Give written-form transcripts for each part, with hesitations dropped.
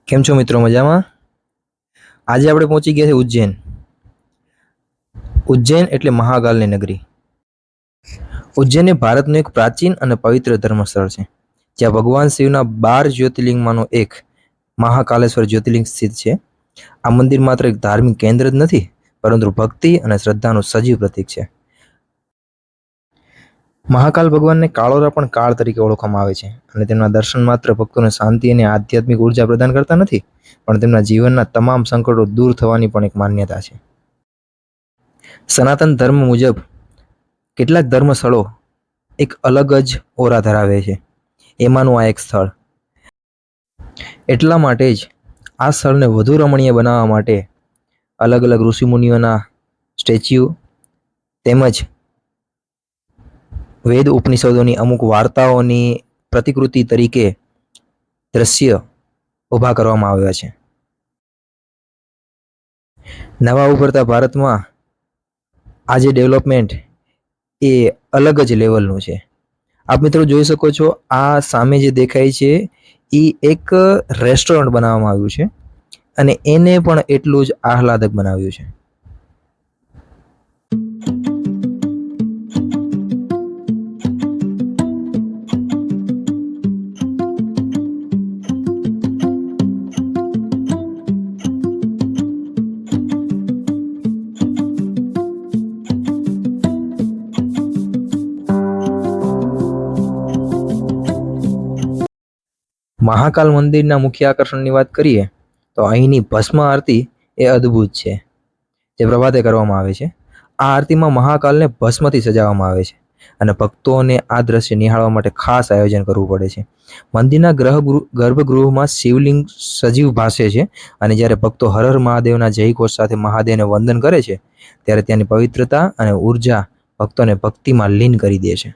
કેમ છો મિત્રો? મજામાં? આજે આપણે પહોંચી ગયા છે ઉજ્જૈન. ઉજ્જૈન એટલે મહાકાલની નગરી. ઉજ્જૈન એ ભારતનું એક પ્રાચીન અને પવિત્ર ધર્મસ્થળ છે, જ્યાં ભગવાન શિવના 12 જ્યોતિર્લિંગમાંનું એક મહાકાલેશ્વર જ્યોતિર્લિંગ સ્થિત છે. આ મંદિર માત્ર એક ધાર્મિક કેન્દ્ર જ નથી, પરંતુ ભક્તિ અને શ્રદ્ધાનું સજીવ પ્રતીક છે. મહાકાલ ભગવાનને કાળોરા પણ કાળ તરીકે ઓળખવામાં આવે છે, અને તેમના દર્શન માત્ર ભક્તોને શાંતિ અને આધ્યાત્મિક ઉર્જા પ્રદાન કરતા નથી, પણ તેમના જીવનના તમામ સંકટો દૂર થવાની પણ એક માન્યતા છે. સનાતન ધર્મ મુજબ કેટલાક ધર્મસ્થળો એક અલગ જ ઓરા ધરાવે છે. એમાંનું આ એક સ્થળ. એટલા માટે જ આ સ્થળને વધુ રમણીય બનાવવા માટે અલગ અલગ ઋષિમુનિઓના સ્ટેચ્યુ તેમજ વેદ ઉપનિષદોની અમુક વાર્તાઓની પ્રતિકૃતિ તરીકે દ્રશ્ય ઊભા કરવામાં આવ્યા છે. નવા ઉભરતા ભારતમાં આજે ડેવલપમેન્ટ એ અલગ જ લેવલનું છે. આપ મિત્રો જોઈ શકો છો, આ સામે જે દેખાય છે એ એક રેસ્ટોરન્ટ બનાવવામાં આવ્યું છે, અને એને પણ એટલું જ આહલાદક બનાવ્યું છે. મહાકાલ મંદિરના મુખ્ય આકર્ષણની વાત કરીએ તો અહીંની ભસ્મ આરતી એ અદ્ભુત છે, જે પ્રભાતે કરવામાં આવે છે. આ આરતીમાં મહાકાલને ભસ્મથી સજાવવામાં આવે છે, અને ભક્તોને આ દ્રશ્ય નિહાળવા માટે ખાસ આયોજન કરવું પડે છે. મંદિરના ગર્ભગૃહમાં શિવલિંગ સજીવ ભાસે છે, અને જ્યારે ભક્તો હર હર મહાદેવના જયઘોષ સાથે મહાદેવને વંદન કરે છે, ત્યારે ત્યાંની પવિત્રતા અને ઉર્જા ભક્તોને ભક્તિમાં લીન કરી દે છે.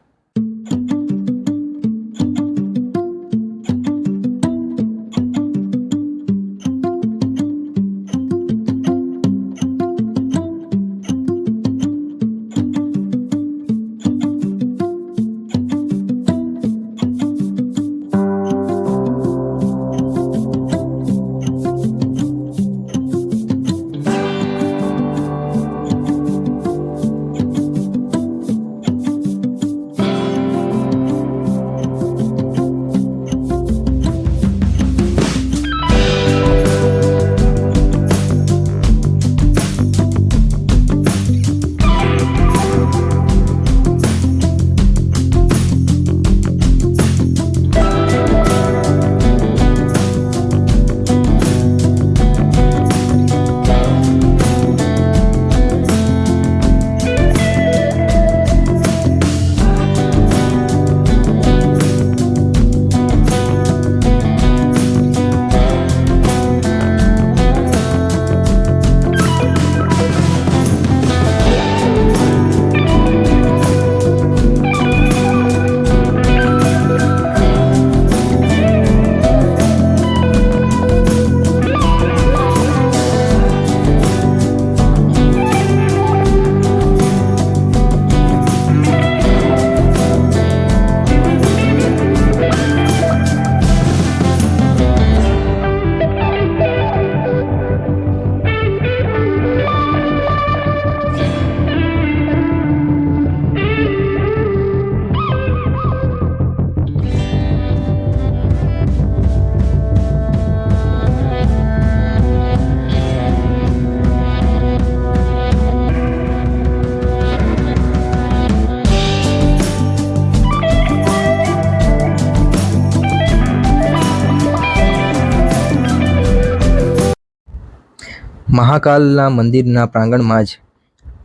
મહાકાલના મંદિરના પ્રાંગણમાં જ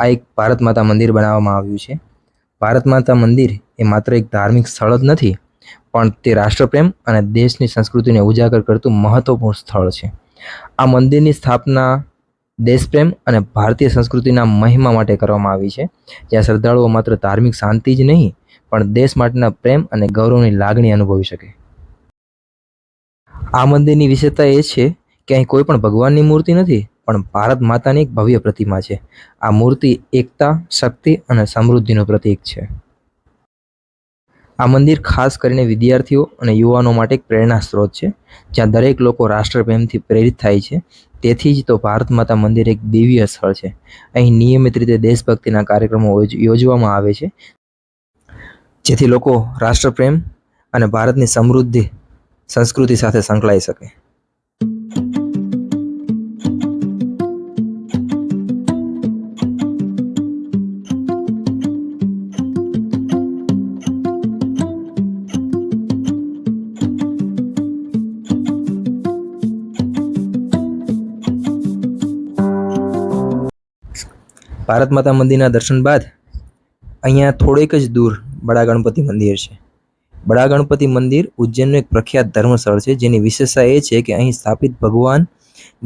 આ એક ભારત માતા મંદિર બનાવવામાં આવ્યું છે. ભારત માતા મંદિર એ માત્ર એક ધાર્મિક સ્થળ જ નથી, પણ તે રાષ્ટ્રપ્રેમ અને દેશની સંસ્કૃતિને ઉજાગર કરતું મહત્વપૂર્ણ સ્થળ છે. આ મંદિરની સ્થાપના દેશપ્રેમ અને ભારતીય સંસ્કૃતિના મહિમા માટે કરવામાં આવી છે, જ્યાં શ્રદ્ધાળુઓ માત્ર ધાર્મિક શાંતિ જ નહીં, પણ દેશ માટેના પ્રેમ અને ગૌરવની લાગણી અનુભવી શકે. આ મંદિરની વિશેષતા એ છે કે અહીં કોઈ પણ ભગવાનની મૂર્તિ નથી, પણ ભારત માતાની એક ભવ્ય પ્રતિમા છે. આ મૂર્તિ એકતા, શક્તિ અને સમૃદ્ધિનું પ્રતીક છે. આ મંદિર ખાસ કરીને વિદ્યાર્થીઓ અને યુવાનો માટે એક પ્રેરણા સ્ત્રોત છે, જ્યાં દરેક લોકો રાષ્ટ્રપ્રેમથી પ્રેરિત થાય છે. તેથી જ તો ભારત માતા મંદિર એક દિવ્ય સ્થળ છે. અહીં નિયમિત રીતે દેશભક્તિના કાર્યક્રમો યોજવામાં આવે છે, જેથી લોકો રાષ્ટ્રપ્રેમ અને ભારતની સમૃદ્ધિ સંસ્કૃતિ સાથે સંકળાઈ શકે. ભારત માતા મંદિરના દર્શન બાદ અહીંયા થોડેક જ દૂર બડા ગણપતિ મંદિર છે. બડા ગણપતિ મંદિર ઉજ્જૈનનું એક પ્રખ્યાત ધર્મસ્થળ છે, જેની વિશેષતા એ છે કે અહીં સ્થાપિત ભગવાન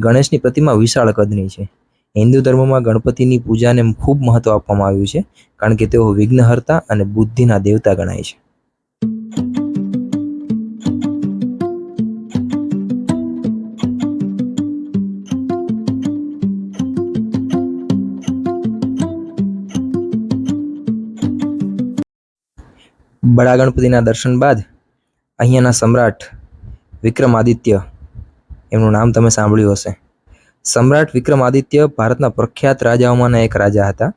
ગણેશની પ્રતિમા વિશાળ કદની છે. હિન્દુ ધર્મમાં ગણપતિની પૂજાને ખૂબ મહત્વ આપવામાં આવ્યું છે, કારણ કે તેઓ વિઘ્નહર્તા અને બુદ્ધિના દેવતા ગણાય છે. બડા ગણપતિના દર્શન બાદ અહીંયાના સમ્રાટ વિક્રમાદિત્ય, એમનું નામ તમે સાંભળ્યું હશે. સમ્રાટ વિક્રમાદિત્ય ભારતના પ્રખ્યાત રાજાઓમાંના એક રાજા હતા,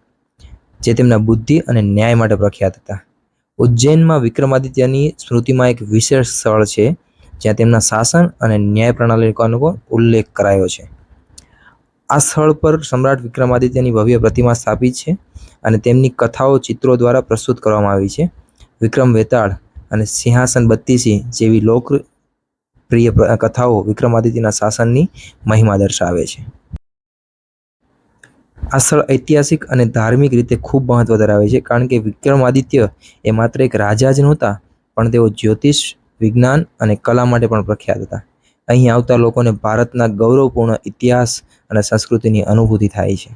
જે તેમના બુદ્ધિ અને ન્યાય માટે પ્રખ્યાત હતા. ઉજ્જૈનમાં વિક્રમાદિત્યની સ્મૃતિમાં એક વિશેષ સ્થળ છે, જ્યાં તેમના શાસન અને ન્યાય પ્રણાલીનો ઉલ્લેખ કરાયો છે. આ સ્થળ પર સમ્રાટ વિક્રમાદિત્યની ભવ્ય પ્રતિમા સ્થાપિત છે અને તેમની કથાઓ ચિત્રો દ્વારા પ્રસ્તુત કરવામાં આવી છે. વિક્રમ વેતાળ અને સિંહાસન બત્તીસી જેવી લોકપ્રિય કથાઓ વિક્રમાદિત્યના શાસનની મહિમા દર્શાવે છે. આ સ્થળ ઐતિહાસિક અને ધાર્મિક રીતે ખૂબ મહત્વ ધરાવે છે, કારણ કે વિક્રમાદિત્ય એ માત્ર એક રાજા જ નહોતા, પણ તેઓ જ્યોતિષ, વિજ્ઞાન અને કલા માટે પણ પ્રખ્યાત હતા. અહીં આવતા લોકોને ભારતના ગૌરવપૂર્ણ ઇતિહાસ અને સંસ્કૃતિની અનુભૂતિ થાય છે.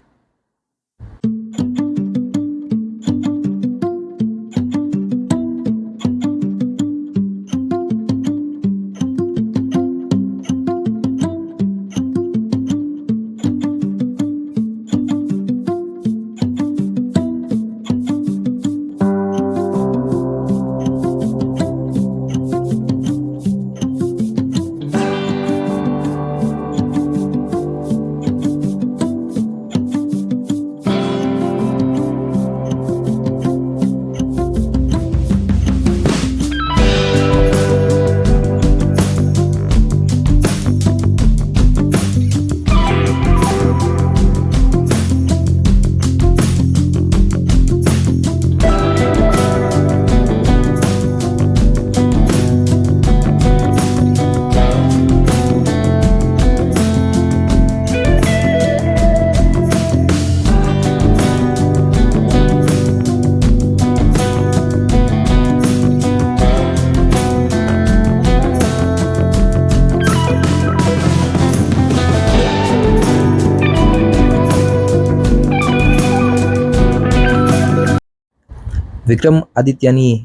વિક્રમાદિત્યની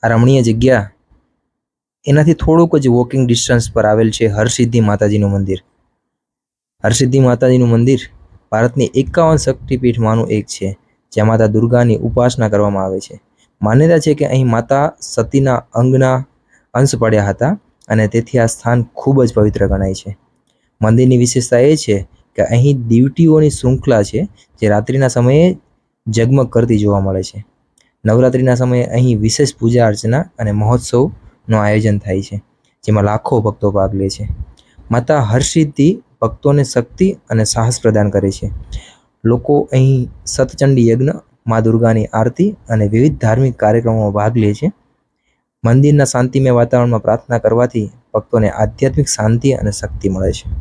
આ રમણીય જગ્યા એનાથી થોડુંક જ વોકિંગ ડિસ્ટન્સ પર આવેલ છે હરસિદ્ધિ માતાજીનું મંદિર. હરસિદ્ધિ માતાજીનું મંદિર ભારતની 51 શક્તિપીઠમાંનું એક છે, જ્યાં માતા દુર્ગાની ઉપાસના કરવામાં આવે છે. માન્યતા છે કે અહીં માતા સતીના અંગના અંશ પડ્યા હતા અને તેથી આ સ્થાન ખૂબ જ પવિત્ર ગણાય છે. મંદિરની વિશેષતા એ છે કે અહીં દીવટીઓની શૃંખલા છે, જે રાત્રિના સમયે ઝગમગ કરતી જોવા મળે છે. નવરાત્રિના સમયે અહીં વિશેષ પૂજા અર્ચના અને મહોત્સવનું આયોજન થાય છે, જેમાં લાખો ભક્તો ભાગ લે છે. માતા હરસિદ્ધિ ભક્તોને શક્તિ અને સાહસ પ્રદાન કરે છે. લોકો અહીં સતચંડી યજ્ઞ, મા દુર્ગાની આરતી અને વિવિધ ધાર્મિક કાર્યક્રમોમાં ભાગ લે છે. મંદિરના શાંતિમય વાતાવરણમાં પ્રાર્થના કરવાથી ભક્તોને આધ્યાત્મિક શાંતિ અને શક્તિ મળે છે.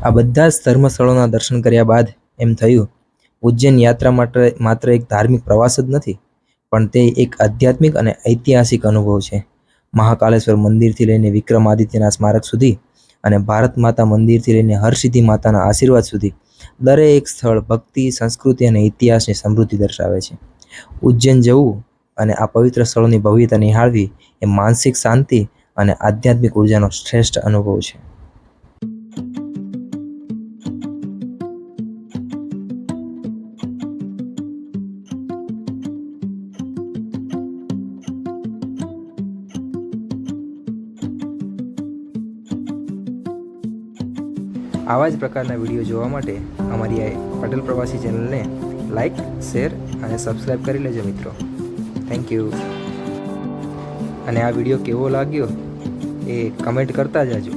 આ બધા જ ધર્મસ્થળોના દર્શન કર્યા બાદ એમ થયું, ઉજ્જૈન યાત્રા માત્ર એક ધાર્મિક પ્રવાસ જ નથી, પણ તે એક આધ્યાત્મિક અને ઐતિહાસિક અનુભવ છે. મહાકાલેશ્વર મંદિરથી લઈને વિક્રમાદિત્યના સ્મારક સુધી અને ભારત માતા મંદિરથી લઈને હરસિદ્ધિ માતાના આશીર્વાદ સુધી દરેક સ્થળ ભક્તિ, સંસ્કૃતિ અને ઇતિહાસની સમૃદ્ધિ દર્શાવે છે. ઉજ્જૈન જવું અને આ પવિત્ર સ્થળોની ભવ્યતા નિહાળવી એ માનસિક શાંતિ અને આધ્યાત્મિક ઉર્જાનો શ્રેષ્ઠ અનુભવ છે. આવા જ પ્રકારના વિડીયો જોવા માટે અમારી આ પટેલ પ્રવાસી ચેનલને લાઈક, શેર અને સબસ્ક્રાઈબ કરી લેજો મિત્રો. Thank you. અને આ વિડીયો કેવો લાગ્યો એ કમેન્ટ કરતા જાજો.